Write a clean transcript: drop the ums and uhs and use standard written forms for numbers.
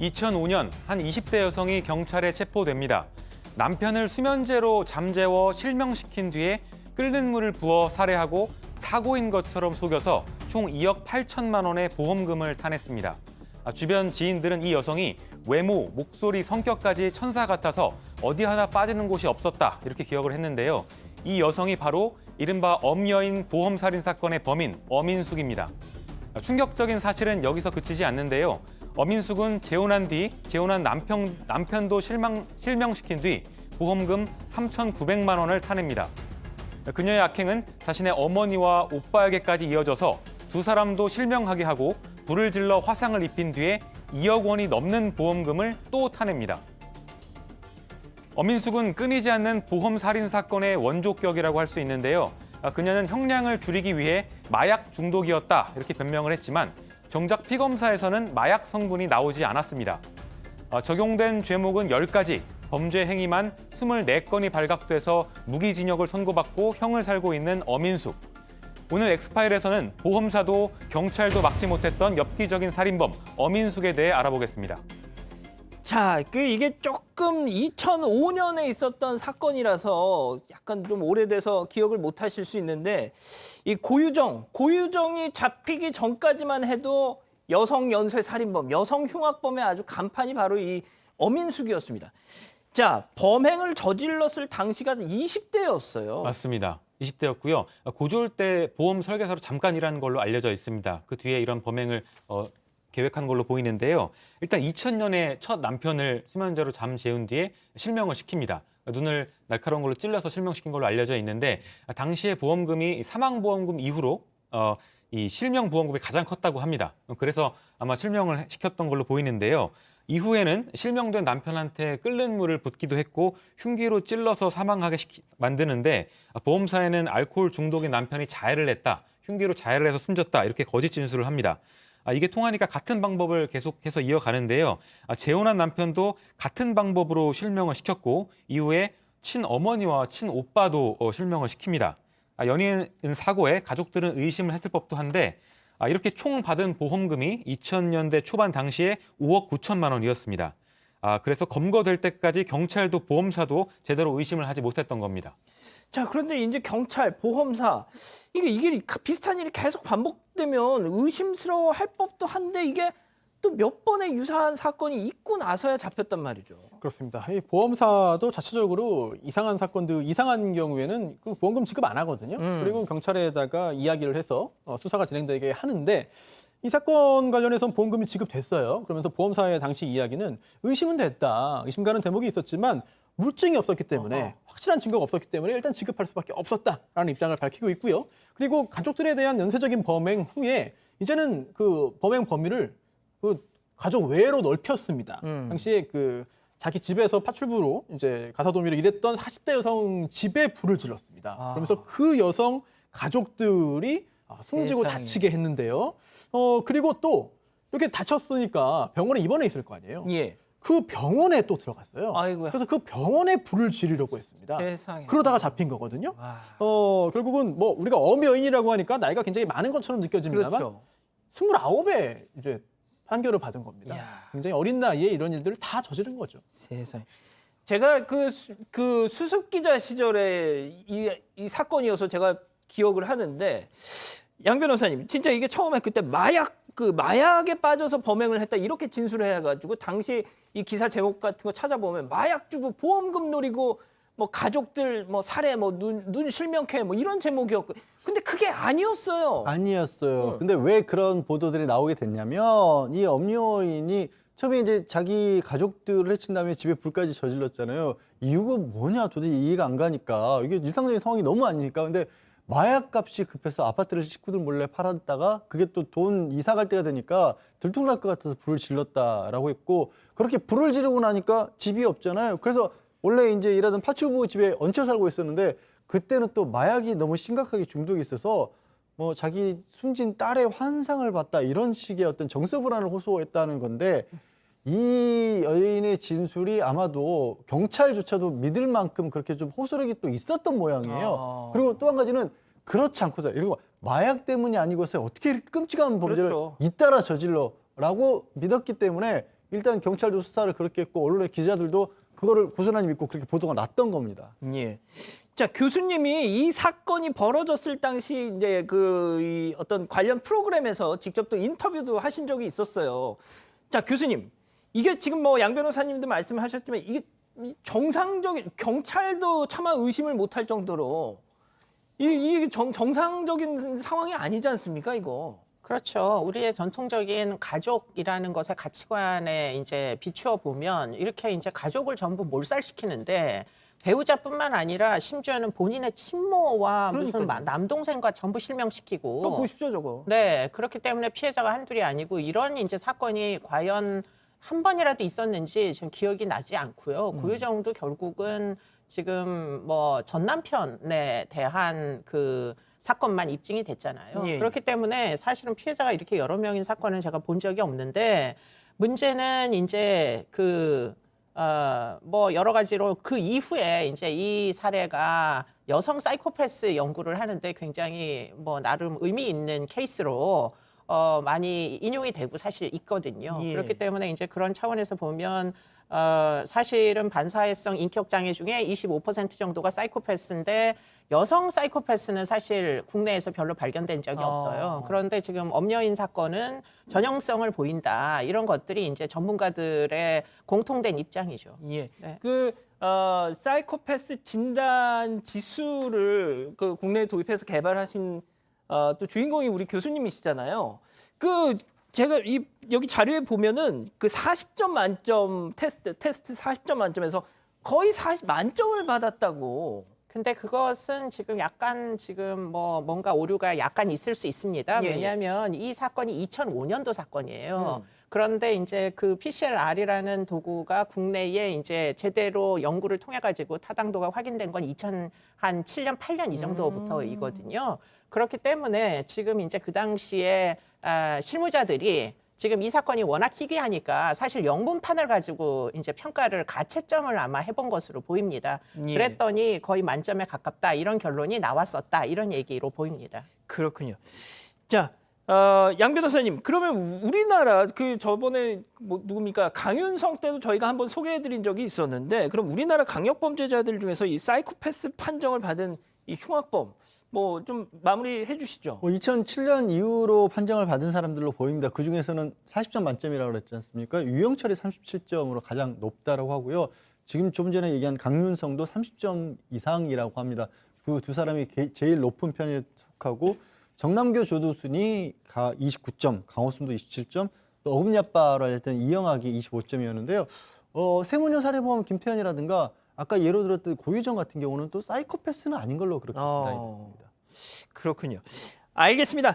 2005년 한 20대 여성이 경찰에 체포됩니다. 남편을 수면제로 잠재워 실명시킨 뒤에 끓는 물을 부어 살해하고 사고인 것처럼 속여서 총 2억 8천만 원의 보험금을 타냈습니다. 주변 지인들은 이 여성이 외모, 목소리, 성격까지 천사 같아서 어디 하나 빠지는 곳이 없었다 이렇게 기억을 했는데요. 이 여성이 바로 이른바 엄여인 보험살인 사건의 범인 엄인숙입니다. 충격적인 사실은 여기서 그치지 않는데요. 엄인숙은 재혼한 남편도 실명시킨 뒤 보험금 3,900만 원을 타냅니다. 그녀의 악행은 자신의 어머니와 오빠에게까지 이어져서 두 사람도 실명하게 하고 불을 질러 화상을 입힌 뒤에 2억 원이 넘는 보험금을 또 타냅니다. 엄인숙은 끊이지 않는 보험 살인 사건의 원조격이라고 할 수 있는데요. 그녀는 형량을 줄이기 위해 마약 중독이었다 이렇게 변명을 했지만 정작 피검사에서는 마약 성분이 나오지 않았습니다. 적용된 죄목은 10가지, 범죄 행위만 24건이 발각돼서 무기징역을 선고받고 형을 살고 있는 엄인숙. 오늘 엑스파일에서는 보험사도 경찰도 막지 못했던 엽기적인 살인범 엄인숙에 대해 알아보겠습니다. 자, 이게 조금 2005년에 있었던 사건이라서 약간 좀 오래돼서 기억을 못 하실 수 있는데 이 고유정이 잡히기 전까지만 해도 여성 연쇄 살인범, 여성 흉악범의 아주 간판이 바로 이 엄인숙이었습니다. 자, 범행을 저질렀을 당시가 20대였어요. 맞습니다. 20대였고요. 고졸 때 보험 설계사로 잠깐 일한 걸로 알려져 있습니다. 그 뒤에 이런 범행을 계획한 걸로 보이는데요. 일단 2000년에 첫 남편을 수면제로 잠재운 뒤에 실명을 시킵니다. 눈을 날카로운 걸로 찔러서 실명시킨 걸로 알려져 있는데 당시에 보험금이 사망보험금 이후로 이 실명보험금이 가장 컸다고 합니다. 그래서 아마 실명을 시켰던 걸로 보이는데요. 이후에는 실명된 남편한테 끓는 물을 붓기도 했고 흉기로 찔러서 사망하게 만드는데 보험사에는 알코올 중독인 남편이 자해를 했다, 흉기로 자해를 해서 숨졌다 이렇게 거짓 진술을 합니다. 이게 통하니까 같은 방법을 계속해서 이어가는데요. 재혼한 남편도 같은 방법으로 실명을 시켰고 이후에 친어머니와 친오빠도 실명을 시킵니다. 연이은 사고에 가족들은 의심을 했을 법도 한데 이렇게 총 받은 보험금이 2000년대 초반 당시에 5억 9천만 원이었습니다. 그래서 검거될 때까지 경찰도 보험사도 제대로 의심을 하지 못했던 겁니다. 자, 그런데 이제 경찰, 보험사 이게 비슷한 일이 계속 반복되면 의심스러워 할 법도 한데 이게 또 몇 번의 유사한 사건이 있고 나서야 잡혔단 말이죠. 그렇습니다. 이 보험사도 자체적으로 이상한 사건도 이상한 경우에는 그 보험금 지급 안 하거든요. 그리고 경찰에다가 이야기를 해서 수사가 진행되게 하는데 이 사건 관련해서는 보험금이 지급됐어요. 그러면서 보험사의 당시 이야기는 의심은 됐다. 의심 가는 대목이 있었지만 물증이 없었기 때문에 확실한 증거가 없었기 때문에 일단 지급할 수밖에 없었다라는 입장을 밝히고 있고요. 그리고 가족들에 대한 연쇄적인 범행 후에 이제는 그 범행 범위를 그 가족 외로 넓혔습니다. 당시에 그 자기 집에서 파출부로 이제 가사도우미로 일했던 40대 여성 집에 불을 질렀습니다. 그러면서 그 여성 가족들이 숨지고 세상에. 다치게 했는데요. 그리고 또 이렇게 다쳤으니까 병원에 입원해 있을 거 아니에요. 예. 그 병원에 또 들어갔어요. 아이고야. 그래서 그 병원에 불을 지르려고 했습니다. 세상에. 그러다가 잡힌 거거든요. 와. 결국은 뭐 우리가 엄여인이라고 하니까 나이가 굉장히 많은 것처럼 느껴집니다만 그렇죠. 29에 이제 판결을 받은 겁니다. 이야. 굉장히 어린 나이에 이런 일들을 다 저지른 거죠. 세상에. 제가 그 수습 기자 시절에 이 사건이어서 제가 기억을 하는데 양 변호사님 진짜 이게 처음에 그때 마약에 빠져서 범행을 했다 이렇게 진술해가지고 당시 이 기사 제목 같은 거 찾아보면 마약 주고 보험금 노리고 뭐 가족들 뭐 살해 뭐 눈 실명캐 뭐 이런 제목이었고 근데 그게 아니었어요. 아니었어요. 근데 왜 그런 보도들이 나오게 됐냐면 이 엄여인이 처음에 이제 자기 가족들을 해친 다음에 집에 불까지 저질렀잖아요. 이유가 뭐냐 도대체 이해가 안 가니까 이게 일상적인 상황이 너무 아니니까. 근데 마약 값이 급해서 아파트를 식구들 몰래 팔았다가 그게 또 돈 이사 갈 때가 되니까 들통날 것 같아서 불을 질렀다라고 했고 그렇게 불을 지르고 나니까 집이 없잖아요. 그래서 원래 이제 일하던 파출부 집에 얹혀 살고 있었는데 그때는 또 마약이 너무 심각하게 중독이 있어서 뭐 자기 숨진 딸의 환상을 봤다 이런 식의 어떤 정서 불안을 호소했다는 건데 이 여인의 진술이 아마도 경찰조차도 믿을 만큼 그렇게 좀 호소력이 또 있었던 모양이에요. 그리고 또 한 가지는 그렇지 않고서 이거 마약 때문이 아니고서 어떻게 이렇게 끔찍한 범죄를 그렇죠. 잇따라 저질러라고 믿었기 때문에 일단 경찰도 수사를 그렇게 했고 언론의 기자들도 그거를 고스란히 믿고 그렇게 보도가 났던 겁니다. 예. 자, 교수님이 이 사건이 벌어졌을 당시 이제 이 어떤 관련 프로그램에서 직접 또 인터뷰도 하신 적이 있었어요. 자, 교수님. 이게 지금 뭐 양 변호사님도 말씀하셨지만 이게 정상적인 경찰도 차마 의심을 못할 정도로 이게 정상적인 상황이 아니지 않습니까, 이거? 그렇죠. 우리의 전통적인 가족이라는 것의 가치관에 이제 비추어 보면 이렇게 이제 가족을 전부 몰살시키는데 배우자뿐만 아니라 심지어는 본인의 친모와 무슨 그러니까요. 남동생과 전부 실명시키고. 또 보십시오, 저거. 네, 그렇기 때문에 피해자가 한둘이 아니고 이런 이제 사건이 과연 한 번이라도 있었는지 지금 기억이 나지 않고요. 고유정도 결국은 지금 뭐 전 남편에 대한 그 사건만 입증이 됐잖아요. 예. 그렇기 때문에 사실은 피해자가 이렇게 여러 명인 사건은 제가 본 적이 없는데 문제는 이제 뭐 여러 가지로 그 이후에 이제 이 사례가 여성 사이코패스 연구를 하는데 굉장히 뭐 나름 의미 있는 케이스로 많이 인용이 되고 사실 있거든요. 예. 그렇기 때문에 이제 그런 차원에서 보면 사실은 반사회성 인격 장애 중에 25% 정도가 사이코패스인데 여성 사이코패스는 사실 국내에서 별로 발견된 적이 없어요. 그런데 지금 엄여인 사건은 전형성을 보인다. 이런 것들이 이제 전문가들의 공통된 입장이죠. 예. 네. 사이코패스 진단 지수를 국내에 도입해서 개발하신 또 주인공이 우리 교수님이시잖아요. 제가 여기 자료에 보면은 40점 만점 테스트 40점 만점에서 거의 40 만점을 받았다고. 근데 그것은 지금 약간 지금 뭐 뭔가 오류가 약간 있을 수 있습니다. 예, 왜냐하면 이 사건이 2005년도 사건이에요. 그런데 이제 그 PCR이라는 도구가 국내에 이제 제대로 연구를 통해 가지고 타당도가 확인된 건 2007년, 8년 이 정도부터이거든요. 그렇기 때문에 지금 이제 그 당시에 실무자들이 지금 이 사건이 워낙 희귀하니까 사실 영문판을 가지고 이제 평가를 가채점을 아마 해본 것으로 보입니다. 예. 그랬더니 거의 만점에 가깝다 이런 결론이 나왔었다 이런 얘기로 보입니다. 그렇군요. 자, 양 변호사님, 그러면 우리나라 저번에 뭐 누굽니까 강윤성 때도 저희가 한번 소개해드린 적이 있었는데, 그럼 우리나라 강력범죄자들 중에서 이 사이코패스 판정을 받은 이 흉악범 뭐 좀 마무리해 주시죠. 2007년 이후로 판정을 받은 사람들로 보입니다. 그 중에서는 40점 만점이라고 그랬지 않습니까? 유영철이 37점으로 가장 높다라고 하고요. 지금 좀 전에 얘기한 강윤성도 30점 이상이라고 합니다. 그 두 사람이 제일 높은 편에 속하고 정남교 조두순이 29점, 강호순도 27점, 또 어금니아빠로 했던 이영학이 25점이었는데요. 세무녀 살해범 김태현이라든가 아까 예로 들었던 고유정 같은 경우는 또 사이코패스는 아닌 걸로 그렇게 진단이 됐습니다. 그렇군요. 알겠습니다.